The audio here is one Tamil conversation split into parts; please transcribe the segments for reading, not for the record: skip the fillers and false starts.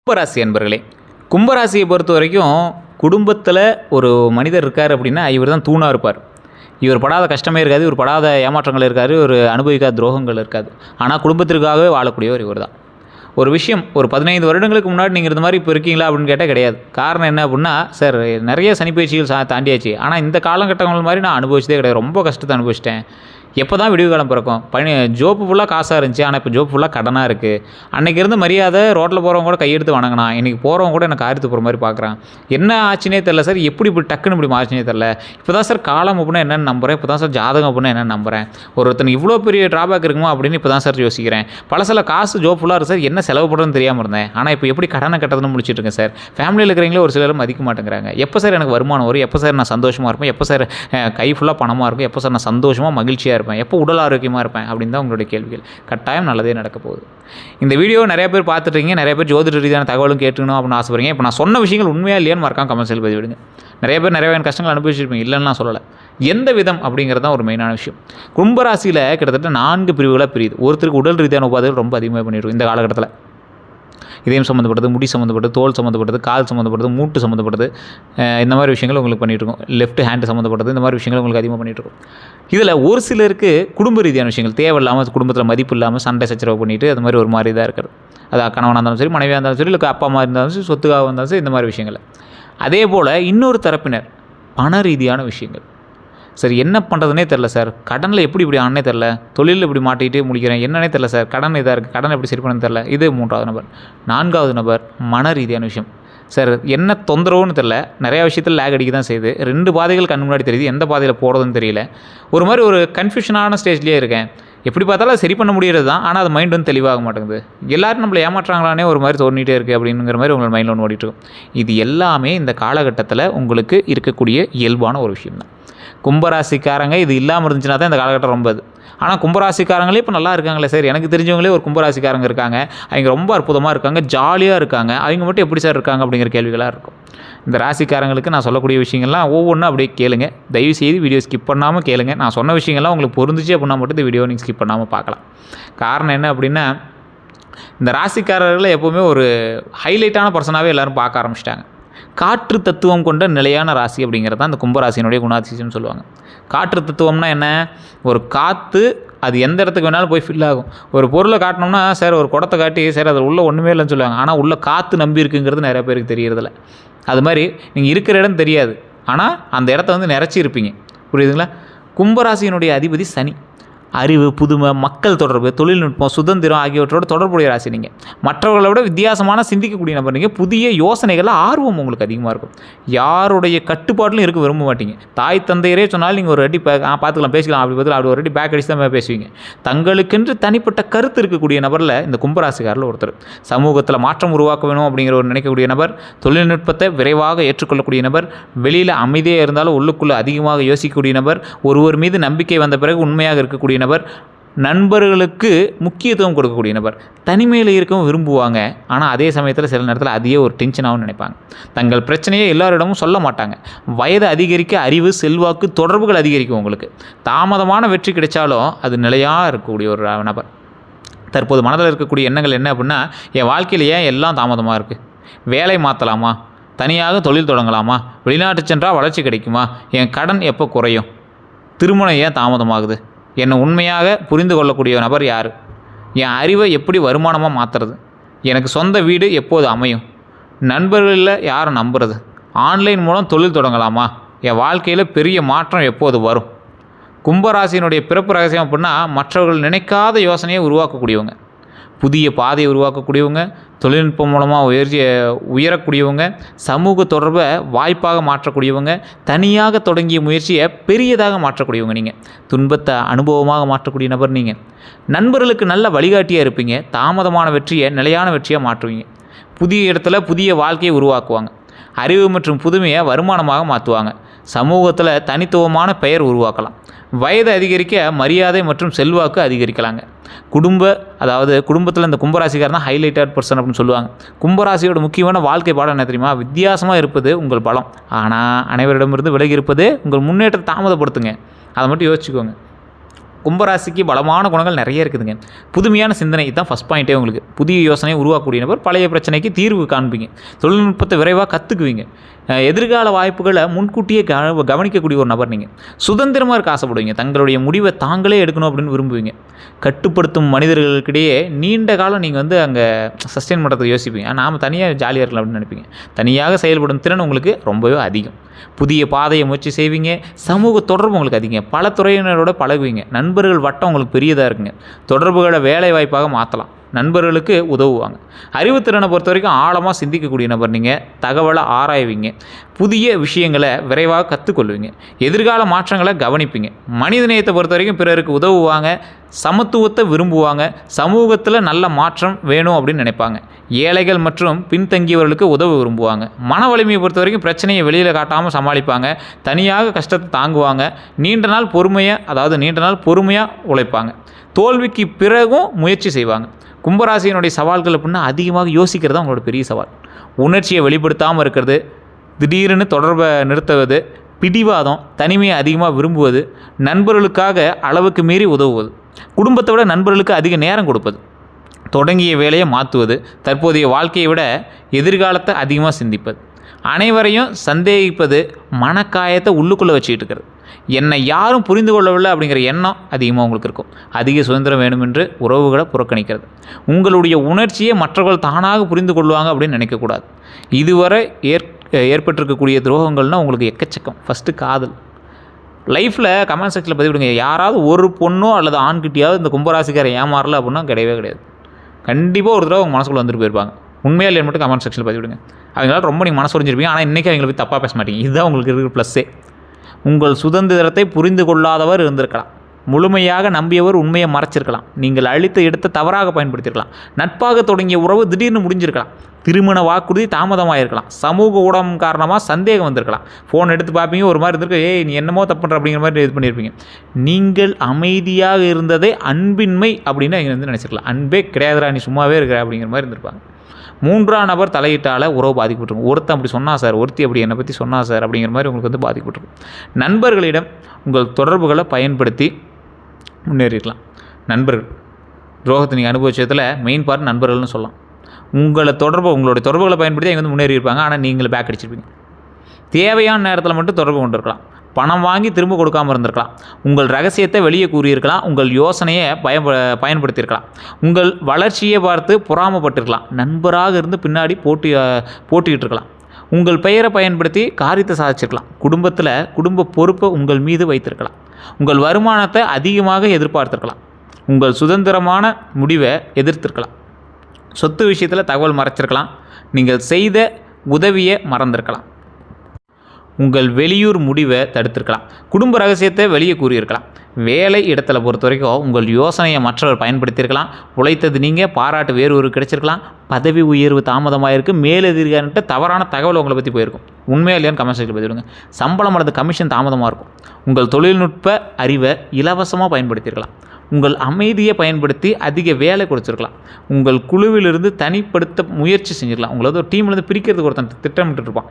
கும்பராசி அன்பர்களே, கும்பராசியை பொறுத்த வரைக்கும் குடும்பத்தில் ஒரு மனிதர் இருக்கார் அப்படின்னா இவர் தான் தூணாக இருப்பார். இவர் படாத கஷ்டமே இருக்காது, இவர் படாத ஏமாற்றங்கள் இருக்காது, ஒரு அனுபவிக்காத துரோகங்கள் இருக்காது. ஆனால் குடும்பத்திற்காகவே வாழக்கூடியவர் இவர் தான். ஒரு விஷயம், ஒரு 15 வருடங்களுக்கு முன்னாடி நீங்கள் இந்த மாதிரி இப்போ இருக்கீங்களா அப்படின்னு கேட்டால் கிடையாது. காரணம் என்ன அப்படின்னா, சார் நிறைய சனிப்பயிற்சிகள் தாண்டியாச்சு, ஆனால் இந்த காலகட்டங்கள் மாதிரி நான் அனுபவிச்சதே கிடையாது, ரொம்ப கஷ்டத்தை அனுபவிச்சிட்டேன். எப்போ தான் விடிவு காலம் பிறக்கும்? ஜோப்பு ஃபுல்லாக காசாக இருந்துச்சு, ஆனால் இப்போ ஜோப்பு ஃபுல்லாக கடனாக இருக்குது. அன்றைக்கி இருந்து மரியாதை ரோட்டில் போகிறவங்க கூட கையெடுத்து வணங்கினா, இன்றைக்கி போகிறவங்க கூட எனக்கு காரியத்து போகிற மாதிரி பார்க்குறான். என்ன ஆச்சுனே தெரில சார், எப்படி இப்படி டக்குன்னு இப்படி மாறிச்சுனே தெரில. இப்போ தான் சார் காலம் அப்படின்னா என்னென்னு நம்புகிறேன், இப்போ தான் சார் ஜாதகம் அப்படின்னா என்னென்னு நம்புகிறேன். ஒருத்தனுக்கு இவ்வளோ பெரிய ட்ராபேக் இருக்குமா அப்படின்னு இப்போ தான் சார் யோசிக்கிறேன். பல காசு ஜோப் ஃபுல்லாக இருக்குது சார், என்ன செலவு பண்ணுறதுன்னு தெரியாமல் இருந்தேன், ஆனால் இப்போ எப்படி கடனை கட்டதுன்னு முடிச்சுட்டு இருக்கேன் சார். ஃபேமிலியில் இருக்கிறவங்களே ஒரு சிலரும் மதிக்க மாட்டேங்கிறாங்க. எப்போ சார் எனக்கு வருமானம் வரும், எப்போ சார் நான் சந்தோஷமாக இருப்பேன், எப்போ சார் கை ஃபுல்லாக பணமாக இருக்கும், எப்போ சார் நான் சந்தோஷமாக மகிழ்ச்சியாக இருப்பேன், எப்போ உடல் ஆரோக்கியமாக இருப்பேன் அப்படின்னு தான் உங்களுடைய கேள்விகள். கட்டாயம் நல்லதே நடக்க போகுது. இந்த வீடியோ நிறைய பேர் பார்த்துட்டீங்க, நிறைய பேர் ஜோதிட ரீதியான தகவலும் கேட்டுக்கணும் அப்படின்னு ஆசைப்படுறீங்க. இப்போ நான் சொன்ன விஷயங்கள் உண்மையாக இல்லையான்னு மறக்காம கமெண்ட்ஸில் பதிவிடுங்க. நிறைய பேர் நிறைய கஷ்டங்கள் அனுபவிச்சிருப்பீங்க, இல்லைன்னு நான் சொல்லலை. எந்த விதம் அப்படிங்கிறது தான் ஒரு மெயினான விஷயம். கும்பராசியில் கிட்டத்தட்ட 4 பிரிவுகளாக பிரியுது. ஒருத்தருக்கு உடல் ரீதியான உபாதைகள் ரொம்ப அதிகமாக பண்ணிடுவோம் இந்த காலகட்டத்தில். இதயம் சம்மந்தப்பட்டது, முடி சம்மந்தப்பட்டது, தோல் சம்மந்தப்பட்டது, கால் சம்மந்தப்பட்டது, மூட்டு சம்மந்தப்பட்டது, இந்த மாதிரி விஷயங்கள் உங்களுக்கு பண்ணிகிட்ருக்கோம். லெஃப்ட் ஹேண்டு சம்மந்தப்பட்டது, இந்த மாதிரி விஷயங்கள் உங்களுக்கு அதிகமாக பண்ணிகிட்ருக்கோம். இதில் ஒரு சிலருக்கு குடும்ப ரீதியான விஷயங்கள் தேவையில்லாமல், குடும்பத்தில் மதிப்பு இல்லாமல் சண்டை சச்சரவு பண்ணிவிட்டு அது மாதிரி ஒரு மாதிரி தான் இருக்கிறது. அது கணவனாக இருந்தாலும் சரி, மனைவியாக இருந்தாலும் சரி, இல்லை அப்பா அம்மா இருந்தாலும் சரி, சொத்துக்காக இருந்தாலும் சரி, இந்த மாதிரி விஷயங்கள். அதே போல் இன்னொரு தரப்பினர் பண ரீதியான விஷயங்கள். சரி என்ன பண்ணுறதுனே தெரில சார், கடனில் இப்படி ஆனே தெரில, தொழிலில் இப்படி மாட்டிகிட்டே முடிக்கிறேன், என்னன்னே தெரில சார், கடன் இதாக இருக்குது, கடன் எப்படி சரி பண்ணணும்னு தெரில. இது 3வது நபர். 4வது நபர் மன ரீதியான விஷயம். சார் என்ன தொந்தரவுன்னு தெரில, நிறையா விஷயத்தில் லேக் அடிக்க தான் செய்யுது, 2 பாதைகள் கண் முன்னாடி தெரியுது, எந்த பாதையில் போகிறதுன்னு தெரியல, ஒரு மாதிரி ஒரு கன்ஃபியூஷனான ஸ்டேஜ்லேயே இருக்கேன். எப்படி பார்த்தாலும் சரி பண்ண முடிகிறது தான், ஆனால் அது மைண்ட் வந்து தெளிவாக மாட்டேங்குது. எல்லோரும் நம்மளை ஏமாற்றாங்களானே ஒரு மாதிரி தோணிகிட்டே இருக்குது அப்படிங்கிற மாதிரி உங்கள் மைண்டில் ஒன்று ஓடிட்டுருக்கும். இது எல்லாமே இந்த காலகட்டத்தில் உங்களுக்கு இருக்கக்கூடிய இயல்பான ஒரு விஷயம் தான். கும்பராசிக்காரங்க இது இல்லாமல் இருந்துச்சுன்னா தான் இந்த காலகட்டம் ரொம்ப இது. ஆனால் கும்பராசிக்காரங்களே இப்போ நல்லா இருக்காங்களே சார், எனக்கு தெரிஞ்சவங்களே ஒரு கும்பராசிக்காரங்க இருக்காங்க, அவங்க ரொம்ப அற்புதமாக இருக்காங்க, ஜாலியாக இருக்காங்க, அவங்க மட்டும் எப்படி சார் இருக்காங்க அப்படிங்கிற கேள்விகளாக இருக்கும். இந்த ராசிக்காரங்களுக்கு நான் சொல்லக்கூடிய விஷயங்கள்லாம் ஒவ்வொன்றும் அப்படியே கேளுங்க. தயவுசெய்து வீடியோ ஸ்கிப் பண்ணாமல் கேளுங்க. நான் சொன்ன விஷயங்கள்லாம் உங்களுக்கு பொருந்துச்சு அப்படின்னா மட்டும் இந்த வீடியோ நீங்கள் ஸ்கிப் பண்ணாமல் பார்க்கலாம். காரணம் என்ன அப்படின்னா, இந்த ராசிக்காரர்களை எப்போவுமே ஒரு ஹைலைட்டான பர்சனாகவே எல்லோரும் பார்க்க ஆரம்பிச்சிட்டாங்க. காற்று தத்துவம் கொண்ட நிலையான ராசி அப்படிங்கிறது தான் இந்த கும்பராசியினுடைய குணாதிசயம்னு சொல்லுவாங்க. காற்று தத்துவம்னா என்ன? ஒரு காற்று அது எந்த இடத்துக்கு வேணாலும் போய் ஃபில் ஆகும். ஒரு பொருளை காட்டினோம்னா சார், ஒரு குடத்தை காட்டி சார் அதில் உள்ள ஒன்றுமே இல்லைன்னு சொல்லுவாங்க, ஆனால் உள்ள காற்று நம்பி இருக்குங்கிறது நிறைய பேருக்கு தெரியறதில்ல. அது மாதிரி நீங்கள் இருக்கிற இடம் தெரியாது, ஆனால் அந்த இடத்த வந்து நிறச்சி இருப்பீங்க. புரியுதுங்களா? கும்பராசியினுடைய அதிபதி சனி. அறிவு, புதுமை, மக்கள் தொடர்பு, தொழில்நுட்பம், சுதந்திரம் ஆகியவற்றோடு தொடர்புடைய ராசி நீங்கள். மற்றவர்களை விட வித்தியாசமான சிந்திக்கக்கூடிய நபர் நீங்கள். புதிய யோசனைகளில் ஆர்வம் உங்களுக்கு அதிகமாக இருக்கும். யாருடைய கட்டுப்பாட்டிலும் இருக்க விரும்ப மாட்டீங்க. தாய் தந்தையரே சொன்னாலும் நீங்கள் ஒரு அடி பார்த்துக்கலாம், பேசிக்கலாம், அப்படி பதில் அப்படி ஒரு அடி பேக் அடிச்சு தான் பேசுவீங்க. தங்களுக்கென்று தனிப்பட்ட கருத்து இருக்கக்கூடிய நபரில் இந்த கும்பராசிக்காரில் ஒருத்தர். சமூகத்தில் மாற்றம் உருவாக்க வேணும் அப்படிங்கிற ஒரு நினைக்கக்கூடிய நபர். தொழில்நுட்பத்தை விரைவாக ஏற்றுக்கொள்ளக்கூடிய நபர். வெளியில் அமைதியாக இருந்தாலும் உள்ளுக்குள்ளே அதிகமாக யோசிக்கக்கூடிய நபர். ஒருவர் மீது நம்பிக்கை வந்த பிறகு உண்மையாக இருக்கக்கூடிய நபர். நண்பர்களுக்கு முக்கியத்துவம் கொடுக்கக்கூடிய நபர். தனிமையில் இருக்கவும் விரும்புவாங்க, ஆனால் அதே சமயத்தில் சில நேரத்தில் அதையே ஒரு டென்ஷனாகவும் நினைப்பாங்க. தங்கள் பிரச்சனையை எல்லாரிடமும் சொல்ல மாட்டாங்க. வயது அதிகரிக்க அறிவு, செல்வாக்கு, தொடர்புகள் அதிகரிக்கும். உங்களுக்கு தாமதமான வெற்றி கிடைச்சாலும் அது நிலையாக இருக்கக்கூடிய ஒரு நபர். தற்போது மனதில் இருக்கக்கூடிய எண்ணங்கள் என்ன அப்படின்னா, என் வாழ்க்கையில் ஏன் எல்லாம் தாமதமாக இருக்குது, வேலை மாற்றலாமா, தனியாக தொழில் தொடங்கலாமா, வெளிநாட்டு சென்றால் வளர்ச்சி கிடைக்குமா, என் கடன் எப்போ குறையும், திருமணம் ஏன் தாமதமாகுது, என்னை உண்மையாக புரிந்து கொள்ளக்கூடிய நபர் யார், என் அறிவை எப்படி வருமானமாக மாற்றுறது, எனக்கு சொந்த வீடு எப்போது அமையும், நண்பர்களில் யாரை நம்புறது, ஆன்லைன் மூலம் தொழில் தொடங்கலாமா, என் வாழ்க்கையில் பெரிய மாற்றம் எப்போது வரும். கும்பராசியினுடைய பிறப்பு ரகசியம் அப்படின்னா, மற்றவர்கள் நினைக்காத யோசனையை உருவாக்கக்கூடியவங்க, புதிய பாதையை உருவாக்கக்கூடியவங்க, தொழில்நுட்பம் மூலமாக உயரக்கூடியவங்க, சமூக தொடர்பை வாய்ப்பாக மாற்றக்கூடியவங்க, தனியாக தொடங்கிய முயற்சியை பெரியதாக மாற்றக்கூடியவங்க. நீங்கள் துன்பத்தை அனுபவமாக மாற்றக்கூடிய நபர். நீங்கள் நண்பர்களுக்கு நல்ல வழிகாட்டியாக இருப்பீங்க. தாமதமான வெற்றியை நிலையான வெற்றியாக மாற்றுவீங்க. புதிய இடத்துல புதிய வாழ்க்கையை உருவாக்குவாங்க. அறிவு மற்றும் புதுமையை வருமானமாக மாற்றுவாங்க. சமூகத்தில் தனித்துவமான பெயர் உருவாக்கலாம். வயது அதிகரிக்க மரியாதை மற்றும் செல்வாக்கு அதிகரிக்கலாங்க. குடும்பத்தில் இந்த கும்பராசிக்காரன் தான் ஹைலைட்டட் பர்சன் அப்படின்னு சொல்லுவாங்க. கும்பராசியோட முக்கியமான வாழ்க்கை பாடம் என்ன தெரியுமா? வித்தியாசமாக இருப்பது உங்கள் பலம், ஆனால் அனைவரிடமிருந்து விலகி இருப்பது உங்கள் முன்னேற்றத்தை தாமதப்படுத்துங்க. அதை மட்டும் யோசிச்சுக்கோங்க. கும்பராசிக்கு பலமான குணங்கள் நிறைய இருக்குதுங்க. புதுமையான சிந்தனை இதுதான் ஃபஸ்ட் பாயிண்ட்டே உங்களுக்கு. புதிய யோசனையை உருவாக்கக்கூடிய நபர். பழைய பிரச்சனைக்கு தீர்வு காண்பீங்க. தொழில்நுட்பத்தை விரைவாக கற்றுக்குவீங்க. எதிர்கால வாய்ப்புகளை முன்கூட்டியே கவனிக்கக்கூடிய ஒரு நபர் நீங்கள். சுதந்திரமாக இருக்க ஆசைப்படுவீங்க. தங்களுடைய முடிவை தாங்களே எடுக்கணும் அப்படின்னு விரும்புவீங்க. கட்டுப்படுத்தும் மனிதர்களுக்கிடையே நீண்ட காலம் நீங்கள் வந்து அங்கே சஸ்டெயின் பண்ணுறதுக்கு யோசிப்பீங்க. நாம் தனியாக ஜாலியாக இருக்கலாம் அப்படின்னு நினைப்பீங்க. தனியாக செயல்படும் திறன் உங்களுக்கு ரொம்பவே அதிகம். புதிய பாதையை முயற்சி செய்வீங்க. சமூக தொடர்பு உங்களுக்கு அதிகம். பல துறையினரோட பழகுவீங்க. நண்பர்கள் வட்டம் உங்களுக்கு பெரியதாக இருக்குங்க. தொடர்புகளை வேலை வாய்ப்பாக மாற்றலாம். நண்பர்களுக்கு உதவுவாங்க. அறிவுத்திறனை பொறுத்த வரைக்கும் ஆழமாக சிந்திக்கக்கூடிய நபர் நீங்கள். தகவலை ஆராய்வீங்க. புதிய விஷயங்களை விரைவாக கற்றுக்கொள்வீங்க. எதிர்கால மாற்றங்களை கவனிப்பீங்க. மனிதநேயத்தை பொறுத்த வரைக்கும் பிறருக்கு உதவுவாங்க. சமத்துவத்தை விரும்புவாங்க. சமூகத்தில் நல்ல மாற்றம் வேணும் அப்படின்னு நினைப்பாங்க. ஏழைகள் மற்றும் பின்தங்கியவர்களுக்கு உதவ விரும்புவாங்க. மன வலிமையை பொறுத்த வரைக்கும் பிரச்சனையை வெளியில் காட்டாமல் சமாளிப்பாங்க. தனியாக கஷ்டத்தை தாங்குவாங்க. நீண்ட நாள் பொறுமையாக உழைப்பாங்க. தோல்விக்கு பிறகும் முயற்சி செய்வாங்க. கும்பராசியினுடைய சவால்கள் அப்படின்னா அதிகமாக யோசிக்கிறது தான் உங்களோட பெரிய சவால். உணர்ச்சியை வெளிப்படுத்தாமல் இருக்கிறது, திடீர்னு தொடர்பை நிறுத்துவது, பிடிவாதம், தனிமையை அதிகமாக விரும்புவது, நண்பர்களுக்காக அளவுக்கு மீறி உதவுவது, குடும்பத்தை விட நண்பர்களுக்கு அதிக நேரம் கொடுப்பது, தொடங்கிய வேலையை மாற்றுவது, தற்போதைய வாழ்க்கையை விட எதிர்காலத்தை அதிகமாக சிந்திப்பது, அனைவரையும் சந்தேகிப்பது, மனக்காயத்தை உள்ளுக்குள்ளே வச்சுக்கிட்டு இருக்கிறது, என்னை யாரும் புரிந்து கொள்ளவில்லை அப்படிங்கிற எண்ணம் அதிகமாக உங்களுக்கு இருக்கும். அதிக சுதந்திரம் வேணுமென்று உறவுகளை புறக்கணிக்கிறது. உங்களுடைய உணர்ச்சியை மற்றவர்கள் தானாக புரிந்து கொள்வாங்க அப்படின்னு நினைக்கக்கூடாது. இதுவரை ஏற்பட்டிருக்கக்கூடிய துரோகங்கள்னால் உங்களுக்கு எக்கச்சக்கம். ஃபஸ்ட்டு காதல். லைஃப்பில் கமெண்ட் செக்ஷனில் பதிவிடுங்க. யாராவது ஒரு பொண்ணோ அல்லது ஆண்கிட்டையாவது இந்த கும்பராசிக்காரை ஏமாறல அப்படின்னா கிடையவே கிடையாது. கண்டிப்பாக ஒரு தடவை உங்கள் மனசுக்குள்ளே வந்துட்டு போயிருப்பாங்க. உண்மையாக இல்லைன்னு மட்டும் கமெண்ட் செக்ஷனில் பதிவிடுங்க. அவங்களால ரொம்ப நீங்கள் மனசு உடைஞ்சிருப்பீங்க. ஆனால் இன்றைக்கி அவங்களை போய் தப்பாக பேச மாட்டீங்க. இதுதான் உங்களுக்கு இருக்கிற ப்ளஸ்ஸே. உங்கள் சுதந்திரத்தை புரிந்து கொள்ளாதவர் இருந்திருக்கலாம். முழுமையாக நம்பியவர் உண்மையை மறைச்சிருக்கலாம். நீங்கள் அளித்த இடத்தை தவறாக பயன்படுத்தியிருக்கலாம். நட்பாக தொடங்கிய உறவு திடீர்னு முடிஞ்சிருக்கலாம். திருமண வாக்குறுதி தாமதமாகிருக்கலாம். சமூக ஊடகம் காரணமாக சந்தேகம் வந்திருக்கலாம். ஃபோன் எடுத்து பார்ப்பீங்க, ஒரு மாதிரி இருந்திருக்கு, நீ என்னமோ தப்பு பண்ணுற அப்படிங்கிற மாதிரி இது பண்ணியிருப்பீங்க. நீங்கள் அமைதியாக இருந்ததே அன்பின்மை அப்படின்னு அவங்க வந்து நினச்சிருக்கலாம். அன்பே கிடையாதுரா, நீ சும்மாவே இருக்கிற அப்படிங்கிற மாதிரி இருந்திருப்பாங்க. மூன்றாம் நபர் தலையிட்டால் உறவு பாதிக்கப்பட்டிருக்கும். ஒருத்தன் அப்படி சொன்னா சார், ஒருத்தி அப்படி என்னை பற்றி சொன்னா சார் அப்படிங்கிற மாதிரி உங்களுக்கு வந்து பாதிக்கப்பட்டிருக்கும். நண்பர்களிடம் உங்கள் தொடர்புகளை பயன்படுத்தி முன்னேறிடலாம். நண்பர்கள் துரோகத்தை நீங்கள் அனுபவிச்சதில் மெயின் பார்ட் நண்பர்கள்னு சொல்லலாம். உங்களுடைய தொடர்புகளை பயன்படுத்தி அவங்க வந்து முன்னேறி இருப்பாங்க. ஆனால் நீங்கள் பேக் அடிச்சிருப்பீங்க. தேவையான நேரத்தில் மட்டும் தொடர்பு கொண்டு இருக்கலாம். பணம் வாங்கி திரும்ப கொடுக்காமல் இருந்திருக்கலாம். உங்கள் ரகசியத்தை வெளியே கூறியிருக்கலாம். உங்கள் யோசனையை பயன்படுத்தியிருக்கலாம். உங்கள் வளர்ச்சியை பார்த்து பொறாமப்பட்டிருக்கலாம். நண்பராக இருந்து பின்னாடி போட்டிக்கிட்டு இருக்கலாம். உங்கள் பெயரை பயன்படுத்தி காரியத்தை சாதிச்சிருக்கலாம். குடும்ப பொறுப்பை உங்கள் மீது வைத்திருக்கலாம். உங்கள் வருமானத்தை அதிகமாக எதிர்பார்த்திருக்கலாம். உங்கள் சுதந்திரமான முடிவை எதிர்த்திருக்கலாம். சொத்து விஷயத்தில் தகவல் மறைச்சிருக்கலாம். நீங்கள் செய்த உதவியை மறந்திருக்கலாம். உங்கள் வெளியூர் முடிவை தடுத்திருக்கலாம். குடும்ப ரகசியத்தை வெளியே கூறியிருக்கலாம். வேலை இடத்துல பொறுத்த வரைக்கும் உங்கள் யோசனையை மற்றவர் பயன்படுத்தியிருக்கலாம். உழைத்தது நீங்கள், பாராட்டு வேறு ஒரு கிடைச்சிருக்கலாம். பதவி உயர்வு தாமதமாகிருக்கு. மேலதிகாரிகிட்ட தவறான தகவல் உங்களை பற்றி போயிருக்கும். உண்மையாக இல்லையான்னு கமெண்ட் செக்ஷனில் பதிவிடுங்க. சம்பளம் அல்லது கமிஷன் தாமதமாக இருக்கும். உங்கள் தொழில்நுட்ப அறிவை இலவசமாக பயன்படுத்தியிருக்கலாம். உங்கள் அமைதியை பயன்படுத்தி அதிக வேலை கொடுத்துருக்கலாம். உங்கள் குழுவிலிருந்து தனிப்படுத்த முயற்சி செஞ்சிருக்கலாம். உங்களது ஒரு டீம்லேருந்து பிரிக்கிறதுக்கு ஒருத்தன் திட்டமிட்டு இருப்பான்.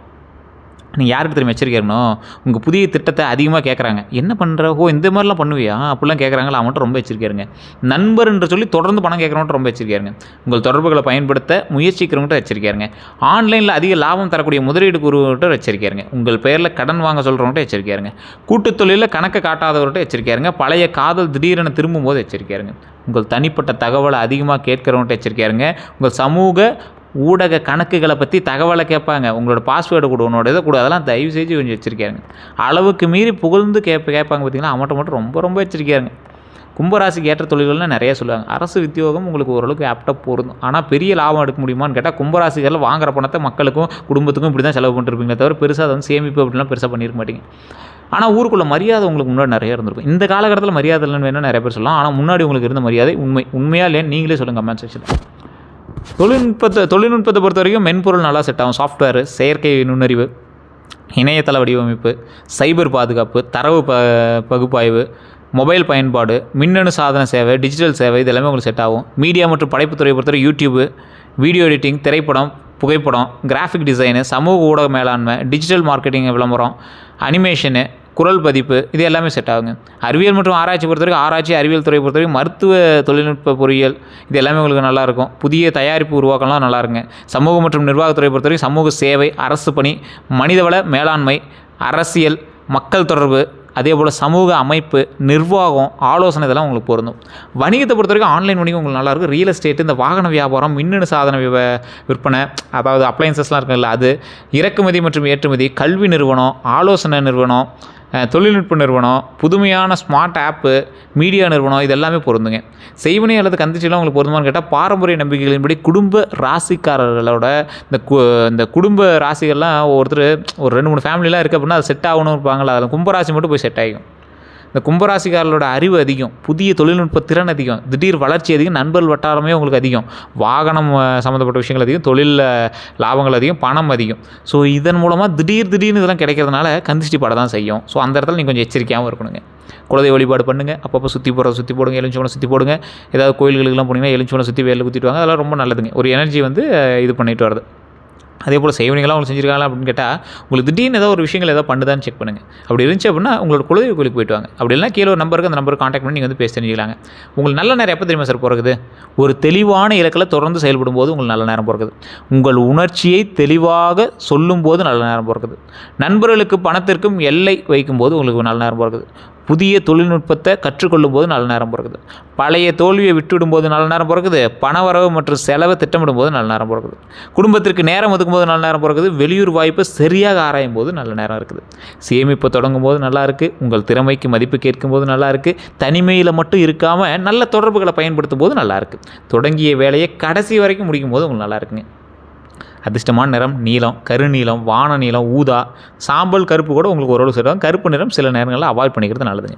நீங்கள் யாருக்கு தெரியும் எச்சரிக்கை இருக்கணும். உங்கள் புதிய திட்டத்தை அதிகமாக கேட்குறாங்க. என்ன பண்ணுற, இந்த மாதிரிலாம் பண்ணுவியா அப்படிலாம் கேட்குறாங்களா, அவன்கிட்ட ரொம்ப எச்சரிக்கை இருங்க. நண்பர் என்று சொல்லி தொடர்ந்து பணம் கேட்குறவன்ட்டு ரொம்ப எச்சரிக்கை இருங்க. உங்கள் தொடர்புகளை பயன்படுத்த முயற்சிக்கிறவங்கள்ட்ட எச்சரிக்கை இருங்க. ஆன்லைனில் அதிக லாபம் தரக்கூடிய முதலீடு கூறுவர்கிட்ட எச்சரிக்கை இருங்க. உங்கள் பெயரில் கடன் வாங்க சொல்கிறவங்கள்ட்ட எச்சரிக்கை இருங்க. கூட்டுத் தொழிலில் கணக்கை காட்டாதவர்கிட்ட எச்சரிக்கை இருங்க. பழைய காதல் திடீரென திரும்பும்போது எச்சரிக்கை இருங்க. உங்கள் தனிப்பட்ட தகவலை அதிகமாக கேட்குறவங்கள்ட்ட எச்சரிக்கை இருங்க. உங்கள் சமூக ஊடக கணக்குகளை பற்றி தகவலை கேட்பாங்க. உங்களோட பாஸ்வேர்டு கூட, உன்னோட இதை கூட, அதெல்லாம் தயவு செஞ்சு கொஞ்சம் எச்சரிக்கையாருங்க. அளவுக்கு மீறி புகழ்ந்து கேட்பாங்க பார்த்தீங்கன்னா, அவன்கிட்ட மட்டும் ரொம்ப ரொம்ப எச்சரிக்கையாருங்க. கும்பராசிக்கு ஏற்ற தொழில்கள்னு நிறைய சொல்லுவாங்க. அரசு உத்தியோகம் உங்களுக்கு ஓரளவுக்கு ஆப்டாக பொருந்தும். ஆனால் பெரிய லாபம் எடுக்க முடியுமான்னு கேட்டால், கும்பராசிகளில் வாங்குற பணத்தை மக்களுக்கும் குடும்பத்துக்கும் இப்படி தான் செலவு பண்ணிருப்பீங்களே தவிர பெருசாக அதை வந்து சேமிப்பு அப்படின்லாம் பெருசாக பண்ணியிருக்க மாட்டீங்க. ஆனால் ஊருக்குள்ள மரியாதை உங்களுக்கு முன்னாடி நிறைய இருந்திருக்கும். இந்த காலகட்டத்தில் மரியாதை இல்லைன்னு வேணால் நிறைய பேர் சொல்லலாம். ஆனால் முன்னாடி உங்களுக்கு இருந்த மரியாதை உண்மையாக இல்லைன்னு நீங்களே சொல்லுங்கள் கமெண்ட் செக்ஷனில். தொழில்நுட்பத்தை பொறுத்த வரைக்கும் மென்பொருள் நல்லா செட் ஆகும். சாஃப்ட்வேரு, செயற்கை நுண்ணறிவு, இணையதள வடிவமைப்பு, சைபர் பாதுகாப்பு, தரவு பகுப்பாய்வு, மொபைல் பயன்பாடு, மின்னணு சாதன சேவை, டிஜிட்டல் சேவை, இது எல்லாமே உங்களுக்கு செட் ஆகும். மீடியா மற்றும் படைப்புத்துறையை பொறுத்தவரை யூடியூப்பு, வீடியோ எடிட்டிங், திரைப்படம், புகைப்படம், கிராஃபிக் டிசைனு, சமூக ஊடக மேலாண்மை, டிஜிட்டல் மார்க்கெட்டிங், விளம்பரம், அனிமேஷனு, குரல் பதிப்பு இது எல்லாமே செட் ஆகுங்க. அறிவியல் மற்றும் ஆராய்ச்சி பொறுத்த வரைக்கும் ஆராய்ச்சி அறிவியல் துறை பொறுத்த வரைக்கும் மருத்துவ தொழில்நுட்ப பொறியியல் இது எல்லாமே உங்களுக்கு நல்லாயிருக்கும். புதிய தயாரிப்பு உருவாக்கலாம் நல்லாயிருங்க. சமூக மற்றும் நிர்வாகத்துறை பொறுத்த வரைக்கும் சமூக சேவை, அரசு பணி, மனிதவள மேலாண்மை, அரசியல், மக்கள் தொடர்பு, அதே போல் சமூக அமைப்பு, நிர்வாகம், ஆலோசனை இதெல்லாம் உங்களுக்கு பொருந்தும். வணிகத்தை பொறுத்த வரைக்கும் ஆன்லைன் வணிகம் உங்களுக்கு நல்லாயிருக்கும். ரியல் எஸ்டேட்டு, இந்த வாகன வியாபாரம், மின்னணு சாதன விற்பனை, அதாவது அப்ளையன்சஸ்லாம் இருக்குல்ல அது, இறக்குமதி மற்றும் ஏற்றுமதி, கல்வி நிறுவனம், ஆலோசனை நிறுவனம், தொழில்நுட்ப நிறுவனம், புதுமையான ஸ்மார்ட் ஆப்பு, மீடியா நிறுவனம் இது எல்லாமே பொருந்துங்க. செய்வினை அல்லது கந்திச்செல்லாம் உங்களுக்கு பொருந்துமான்னு கேட்டால் பாரம்பரிய நம்பிக்கைகளின்படி குடும்ப ராசிக்காரர்களோட இந்த குடும்ப ராசிகள்லாம் ஒருத்தர் ஒரு 2-3 ஃபேமிலிலாம் இருக்குது அப்படின்னா அது செட் ஆகணும் இருப்பாங்களா, அதில் கும்பராசி மட்டும் போய் செட் ஆகிக்கும். இந்த கும்பராசிக்காரர்களோட அறிவு அதிகம், புதிய தொழில்நுட்ப திறன் அதிகம், திடீர் வளர்ச்சி அதிகம், நண்பர்கள் வட்டாரமே உங்களுக்கு அதிகம், வாகனம் சம்மந்தப்பட்ட விஷயங்கள் அதிகம், தொழிலில் லாபங்கள் அதிகம், பணம் அதிகம். ஸோ இதன் மூலமாக திடீர்னு இதெல்லாம் கிடைக்கிறதுனால கந்திஷ்டி பட தான் செய்யும். ஸோ அந்த இடத்துல நீங்கள் கொஞ்சம் எச்சரிக்கையாகவும் இருக்கணுங்க. குலதெய்வ வழிபாடு பண்ணுங்கள். அப்பப்போ சுற்றி போடுங்க, எலுமிச்சம்பழம் சுற்றி போடுங்க. ஏதாவது கோயில்களுக்கெல்லாம் போனீங்கன்னா எலுமிச்சம்பழம் சுற்றி வேலில் குத்திட்டு வாங்க. அதெல்லாம் ரொம்ப நல்லதுங்க. ஒரு எனர்ஜி இது பண்ணிட்டு வருது. அதே போல் செய்வனிகளாக உங்களுக்கு செஞ்சுருக்காங்களா அப்படின்னு கேட்டால் உங்களுக்கு திடீர்னு ஏதோ ஒரு விஷயங்கள் ஏதோ பண்ணுதான்னு செக் பண்ணுங்கள். அப்படி இருந்துச்சு அப்படின்னா உங்களோட குலதெய்வ கோயிலுக்கு போய்ட்டு வாங்க. அப்படி இல்லைனா கீழே ஒரு நம்பருக்கு அந்த நம்பருக்கு காண்டாக்ட் பண்ணி நீங்கள் பேச தெரிஞ்சுக்கலாங்க. உங்களுக்கு நல்ல நேரம் எப்போ தெரியுமா சார் பிறகுது? ஒரு தெளிவான இலக்கில் தொடர்ந்து செயல்படும் போது உங்களுக்கு நல்ல நேரம் பிறகுது. உங்கள் உணர்ச்சியை தெளிவாக சொல்லும்போது நல்ல நேரம் பிறகுது. நண்பர்களுக்கு பணத்திற்கும் எல்லை வைக்கும்போது உங்களுக்கு நல்ல நேரம் பிறகுது. புதிய தொழில்நுட்பத்தை கற்றுக்கொள்ளும் போது நல்ல நேரம் பிறகுது. பழைய தோல்வியை விட்டுவிடும்போது நல்ல நேரம் பிறகுது. பணவரவு மற்றும் செலவை திட்டமிடும் போது நல்ல நேரம் பிறகுது. குடும்பத்திற்கு நேரம் ஒதுக்கும்போது நல்ல நேரம் பிறகுது. வெளியூர் வாய்ப்பை சரியாக ஆராயும் போது நல்ல நேரம் இருக்குது. சேமிப்பை தொடங்கும் போது நல்லா இருக்குது. உங்கள் திறமைக்கு மதிப்பு கேட்கும் போது நல்லா இருக்குது. தனிமையில் மட்டும் இருக்காமல் நல்ல தொடர்புகளை பயன்படுத்தும் போது நல்லா இருக்குது. தொடங்கிய வேலையை கடைசி வரைக்கும் முடிக்கும் போது உங்களுக்கு நல்லா இருக்குங்க. அதிர்ஷ்டமான நிறம் நீலம், கருநீலம், வான நீலம், ஊதா, சாம்பல், கருப்பு கூட உங்களுக்கு ஓரளவு சொல்லுவாங்க. கருப்பு நிறம் சில நேரங்களில் அவாய்ட் பண்ணிக்கிறது நல்லதுங்க.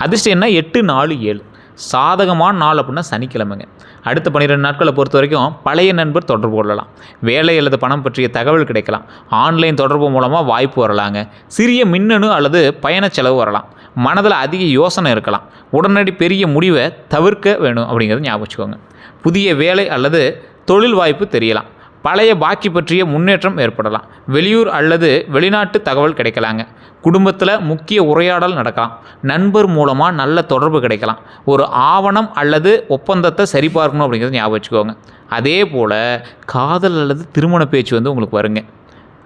அதிர்ஷ்டம் என்ன? 8, 4, 7. சாதகமான நாள் அப்படின்னா சனிக்கிழமைங்க. அடுத்த 12 நாட்களை பொறுத்த வரைக்கும் பழைய நண்பர் தொடர்பு கொள்ளலாம். வேலை அல்லது பணம் பற்றிய தகவல் கிடைக்கலாம். ஆன்லைன் தொடர்பு மூலமாக வாய்ப்பு வரலாங்க. சிறிய மின்னணு அல்லது பயண செலவு வரலாம். மனதில் அதிக யோசனை இருக்கலாம். உடனடி பெரிய முடிவை தவிர்க்க வேணும் அப்படிங்கிறது ஞாபகம் வச்சுக்கோங்க. புதிய வேலை அல்லது தொழில் வாய்ப்பு தெரியலாம். பழைய பாக்கி பற்றிய முன்னேற்றம் ஏற்படலாம். வெளியூர் அல்லது வெளிநாட்டு தகவல் கிடைக்கலாங்க. குடும்பத்தில் முக்கிய உரையாடல் நடக்கலாம். நண்பர் மூலமாக நல்ல தொடர்பு கிடைக்கலாம். ஒரு ஆவணம் அல்லது ஒப்பந்தத்தை சரிபார்க்கணும் அப்படிங்கிறது ஞாபகம் வச்சுக்கோங்க. அதே போல் காதல் அல்லது திருமண பேச்சு உங்களுக்கு வருங்க.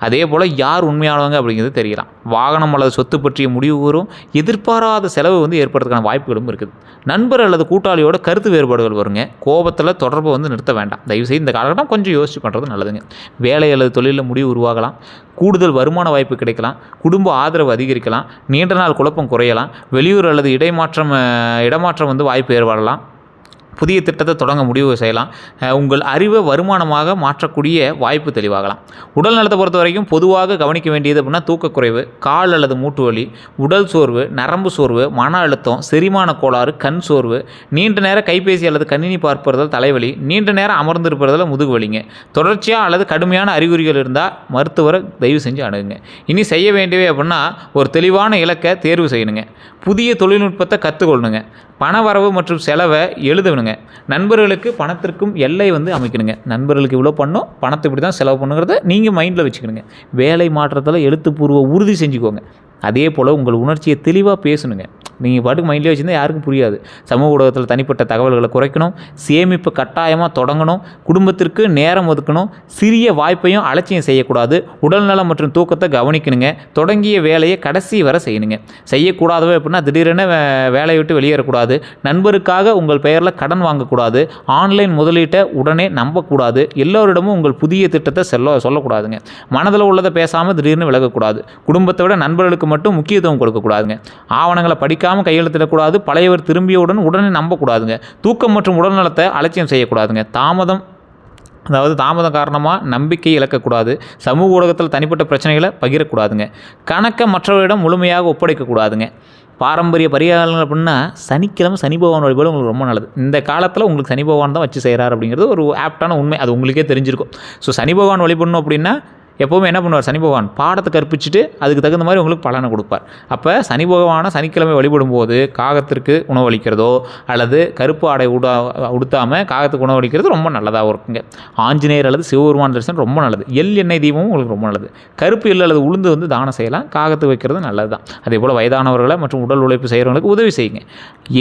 அதே போல் யார் உண்மையானவங்க அப்படிங்கிறது தெரியலாம். வாகனம் அல்லது சொத்து பற்றிய முடிவு வரும். எதிர்பாராத செலவு ஏற்படுறதுக்கான வாய்ப்புகளும் இருக்குது. நண்பர் அல்லது கூட்டாளியோட கருத்து வேறுபாடுகள் வருங்க. கோபத்தில் தொடர்பை நிறுத்த வேண்டாம். தயவுசெய்து இந்த காலகட்டம் கொஞ்சம் யோசிச்சு பண்ணுறது நல்லதுங்க. வேலை அல்லது தொழிலில் முடிவு உருவாகலாம். கூடுதல் வருமான வாய்ப்பு கிடைக்கலாம். குடும்ப ஆதரவு அதிகரிக்கலாம். நீண்ட நாள் குழப்பம் குறையலாம். வெளியூர் அல்லது இடமாற்றம் வாய்ப்பு ஏற்படலாம். புதிய திட்டத்தை தொடங்க முடிவு செய்யலாம். உங்கள் அறிவை வருமானமாக மாற்றக்கூடிய வாய்ப்பு தெளிவாகலாம். உடல் நலத்தை பொறுத்த வரைக்கும் பொதுவாக கவனிக்க வேண்டியது அப்படின்னா தூக்கக்குறைவு, கால் அல்லது மூட்டு வலி, உடல் சோர்வு, நரம்பு சோர்வு, மன அழுத்தம், செரிமான கோளாறு, கண் சோர்வு, நீண்ட நேரம் கைபேசி அல்லது கணினி பார்ப்பதில் தலைவலி, நீண்ட நேரம் அமர்ந்திருப்பதில் முதுகு வலிங்க. தொடர்ச்சியாக அல்லது கடுமையான அறிகுறிகள் இருந்தால் மருத்துவரை தயவு செஞ்சு அணுகுங்க. இனி செய்ய வேண்டியவை அப்படின்னா ஒரு தெளிவான இலக்கை தேர்வு செய்யணுங்க. புதிய தொழில்நுட்பத்தை கற்றுக்கொள்ளணுங்க. பண வரவு மற்றும் செலவை எழுதணுங்க. நண்பர்களுக்கு பணத்திற்கும் எல்லை அமைக்கணுங்க. நண்பர்களுக்கு இவ்வளோ பண்ணோம், பணத்தை இப்படி தான் செலவு பண்ணுங்கிறத நீங்கள் மைண்டில் வச்சுக்கணுங்க. வேலை மாற்றத்தில் எழுத்துப்பூர்வ உறுதி செஞ்சுக்கோங்க. அதே போல் உங்கள் உணர்ச்சியை தெளிவாக பேசணுங்க. நீங்கள் பாட்டுக்கு மைண்ட்லேயே வச்சுருந்தா யாருக்கும் புரியாது. சமூக ஊடகத்தில் தனிப்பட்ட தகவல்களை குறைக்கணும். சேமிப்பு கட்டாயமாக தொடங்கணும். குடும்பத்திற்கு நேரம் ஒதுக்கணும். சிறிய வாய்ப்பையும் அலட்சியம் செய்யக்கூடாது. உடல்நலம் மற்றும் தூக்கத்தை கவனிக்கணுங்க. தொடங்கிய வேலையை கடைசி வரை செய்யணுங்க. செய்யக்கூடாதவை அப்படின்னா திடீரென வேலையை விட்டு வெளியேறக்கூடாது. நண்பருக்காக உங்கள் பெயரில் கடன் வாங்கக்கூடாது. ஆன்லைன் முதலீட்டை உடனே நம்பக்கூடாது. எல்லோரிடமும் உங்கள் புதிய திட்டத்தை சொல்லக்கூடாதுங்க. மனதில் உள்ளதை பேசாமல் திடீர்னு விலகக்கூடாது. குடும்பத்தை விட நண்பர்களுக்கு மட்டும் முக்கியத்துவம் கொடுக்கக்கூடாதுங்க. ஆவணங்களை படிக்காமல் கையெழுத்திடக்கூடாது. பழையவர் திரும்பியவுடன் உடனே நம்பக்கூடாதுங்க. தூக்கம் மற்றும் உடல்நலத்தை அலட்சியம் செய்யக்கூடாதுங்க. தாமதம் காரணமாக நம்பிக்கை இழக்கக்கூடாது. சமூக ஊடகத்தில் தனிப்பட்ட பிரச்சனைகளை பகிரக்கூடாதுங்க. கணக்கை மற்றவரிடம் முழுமையாக ஒப்படைக்கக்கூடாதுங்க. பாரம்பரிய பரிகாரங்கள் அப்படின்னா சனிக்கிழமை சனி பகவான் வழிபாடு உங்களுக்கு ரொம்ப நல்லது. இந்த காலத்தில் உங்களுக்கு சனி பகவான் தான் வச்சு செய்கிறார் அப்படிங்கிறது ஒரு ஆப்டான உண்மை. அது உங்களுக்கே தெரிஞ்சிருக்கும். ஸோ சனி பகவான் வழிபடணும் அப்படின்னா எப்போவுமே என்ன பண்ணுவார் சனி பகவான், பாடத்தை கற்பிச்சுட்டு அதுக்கு தகுந்த மாதிரி உங்களுக்கு பலனை கொடுப்பார். அப்போ சனி பகவானை சனிக்கிழமை வழிபடும் போது காகத்திற்கு உணவளிக்கிறதோ அல்லது கருப்பு ஆடை உடுத்தாமல் காகத்துக்கு உணவளிக்கிறது ரொம்ப நல்லதாக இருக்குங்க. ஆஞ்சநேயர் அல்லது சிவபெருமான் தரிசனம் ரொம்ப நல்லது. எண்ணெய் தீபமும் உங்களுக்கு ரொம்ப நல்லது. கருப்பு எள் அல்லது உளுந்து வந்து தானம் செய்யலாம். காகத்து வைக்கிறது நல்லது தான். அதே போல் வயதானவர்களை மற்றும் உடல் உழைப்பு செய்கிறவங்களுக்கு உதவி செய்யுங்க.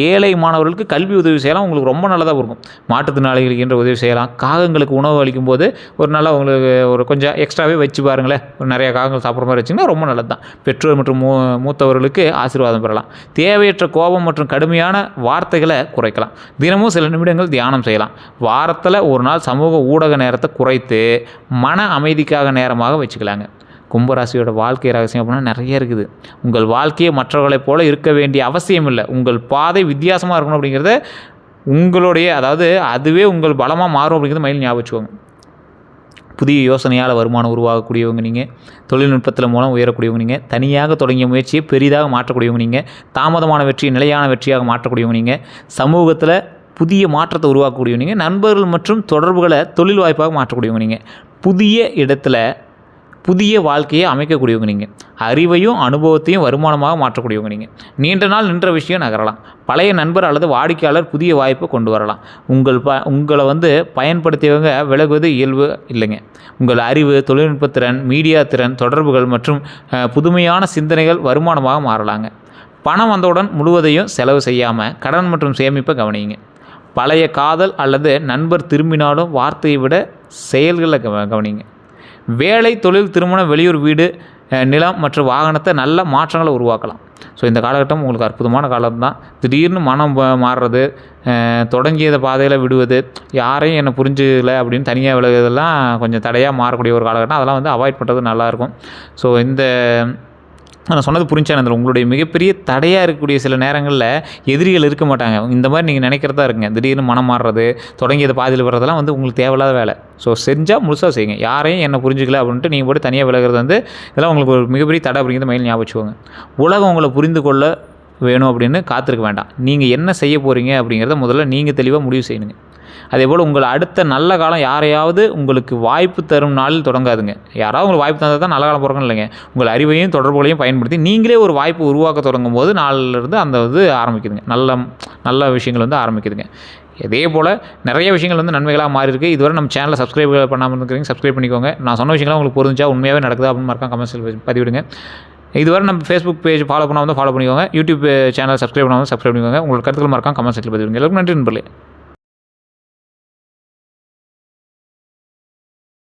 ஏழை மாணவர்களுக்கு கல்வி உதவி செய்யலாம், உங்களுக்கு ரொம்ப நல்லதாக இருக்கும். மாற்றுத்திறனாளிகளுக்கு என்ற உதவி செய்யலாம். காகங்களுக்கு உணவு அளிக்கும் போது ஒரு நல்லா உங்களுக்கு ஒரு கொஞ்சம் எக்ஸ்ட்ராவே வச்சு பாருங்களேன், ஒரு நிறையா காகங்கள் சாப்பிட்ற மாதிரி வச்சிங்கன்னா ரொம்ப நல்லது தான். பெற்றோர் மற்றும் மூத்தவர்களுக்கு ஆசீர்வாதம் பெறலாம். தேவையற்ற கோபம் மற்றும் கடுமையான வார்த்தைகளை குறைக்கலாம். தினமும் சில நிமிடங்கள் தியானம் செய்யலாம். வாரத்தில் ஒரு நாள் சமூக ஊடக நேரத்தை குறைத்து மன அமைதிக்காக நேரமாக வச்சுக்கலாங்க. கும்பராசியோட வாழ்க்கை ரகசியம் அப்படின்னா நிறைய இருக்குது. உங்கள் வாழ்க்கையை மற்றவர்களைப் போல இருக்க வேண்டிய அவசியம் இல்லை. உங்கள் பாதை வித்தியாசமாக இருக்கணும் அப்படிங்கிறத உங்களுடைய அதுவே உங்கள் பலமாக மாறும் அப்படிங்கிறது மைண்டில் ஞாபகம் வச்சுக்கோங்க. புதிய யோசனையால் வருமானம் உருவாகக்கூடியவங்க நீங்கள். தொழில்நுட்பத்தில் மூலம் உயரக்கூடியவங்க நீங்கள். தனியாக தொடங்கிய முயற்சியை பெரிதாக மாற்றக்கூடியவங்க நீங்கள். தாமதமான வெற்றியை நிலையான வெற்றியாக மாற்றக்கூடியவங்க நீங்கள். சமூகத்தில் புதிய மாற்றத்தை உருவாக்கக்கூடியவங்க நீங்கள். நண்பர்கள் மற்றும் தொடர்புகளை தொழில் வாய்ப்பாக மாற்றக்கூடியவங்க நீங்கள். புதிய இடத்துல புதிய வாழ்க்கையை அமைக்கக்கூடியவங்க நீங்கள். அறிவையும் அனுபவத்தையும் வருமானமாக மாற்றக்கூடியவங்க நீங்கள். நீண்ட நாள் நின்ற விஷயம் நகரலாம். பழைய நண்பர் அல்லது வாடிக்கையாளர் புதிய வாய்ப்பை கொண்டு வரலாம். உங்களை பயன்படுத்தியவங்க விலகுவது இயல்பு இல்லைங்க. உங்கள் அறிவு, தொழில்நுட்பத்திறன், மீடியா திறன், தொடர்புகள் மற்றும் புதுமையான சிந்தனைகள் வருமானமாக மாறலாங்க. பணம் வந்தவுடன் முழுவதையும் செலவு செய்யாமல் கடன் மற்றும் சேமிப்பை கவனிங்க. பழைய காதல் அல்லது நண்பர் திரும்பினாலும் வார்த்தையை விட செயல்களை கவனிங்க. வேலை, தொழில், திருமணம், வெளியூர் வீடு, நிலம் மற்றும் வாகனத்தை நல்ல மாற்றங்களை உருவாக்கலாம். ஸோ இந்த காலகட்டம் உங்களுக்கு அற்புதமான காலம் தான். திடீர்னு மனம் மாறுறது, தொடங்கியதை பாதையில் விடுவது, யாரையும் என்னை புரிஞ்சுக்கல அப்படின்னு தனியாக விலகுறதெல்லாம் கொஞ்சம் தடையாக மாறக்கூடிய ஒரு காலகட்டம். அதெல்லாம் அவாய்ட் பண்ணுறது நல்லாயிருக்கும். ஸோ நான் சொன்னது புரிஞ்சானதில் உங்களுடைய மிகப்பெரிய தடையாக இருக்கக்கூடிய சில நேரங்களில் எதிரிகள் இருக்க மாட்டாங்க. இந்த மாதிரி நீங்கள் நினைக்கிறதா இருக்குங்க. திடீர்னு மனம் மாறுறது, தொடங்கியதை பாதியில் வர்றதெல்லாம் உங்களுக்கு தேவையில்லாத வேலை. ஸோ செஞ்சால் முழுசாக செய்யுங்க. யாரையும் என்னை புரிஞ்சிக்கல அப்படின்ட்டு நீங்கள் போட்டு தனியாக விலகிறது இதெல்லாம் உங்களுக்கு ஒரு மிகப்பெரிய தடை அப்படிங்கிறத மைண்டில் ஞாபகம் வச்சுக்கோங்க. உலகம் உங்களை புரிந்து கொள்ள வேணும் அப்படின்னு காத்திருக்க வேண்டாம். நீங்கள் என்ன செய்ய போகிறீங்க அப்படிங்கிறத முதல்ல நீங்கள் தெளிவாக முடிவு செய்யணுங்க. அதேபோல் உங்கள் அடுத்த நல்ல காலம் யாரையாவது உங்களுக்கு வாய்ப்பு தரும் நாளில் தொடங்காதுங்க. யாராவது உங்களுக்கு வாய்ப்பு தந்தால் தான் நல்ல காலம் பிறக்கணும் இல்லைங்க. உங்கள் அறிவையும் தொடர்புகளையும் பயன்படுத்தி நீங்களே ஒரு வாய்ப்பு உருவாக்க தொடங்கும் போது நாளிலிருந்து அந்த ஆரம்பிக்குதுங்க. நல்ல விஷயங்கள் ஆரம்பிக்குதுங்க. இதே போல் நிறைய விஷயங்கள் நன்மைகளாக மாறி இருக்குது. இதுவரை நம்ம சேனலை சப்ஸ்கிரைப் பண்ணாமல் இருக்கிறீங்க, சப்ஸ்கிரைப் பண்ணிக்கோங்க. நான் சொன்ன விஷயங்கள்லாம் உங்களுக்கு புரிஞ்சா உண்மையாகவே நடக்குதா அப்படின்னு மறக்காம கமெண்ட்ஸில் பதிவிடுங்க. இதுவரை நம்ம ஃபேஸ்புக் பேஜ் ஃபாலோ பண்ணாமல் ஃபாலோ பண்ணிக்கோங்க. யூடியூப் சேனல் சப்ஸ்கிரைப் பண்ணாமல் சப்ஸ்கிரைப் பண்ணிக்கோங்க. உங்களுக்கு கருத்துக்கள் மறக்காம கமெண்ட் செக்ஷனில் பதிவிடுங்க. எல்லாருக்கும் நன்றி நண்பர்களே.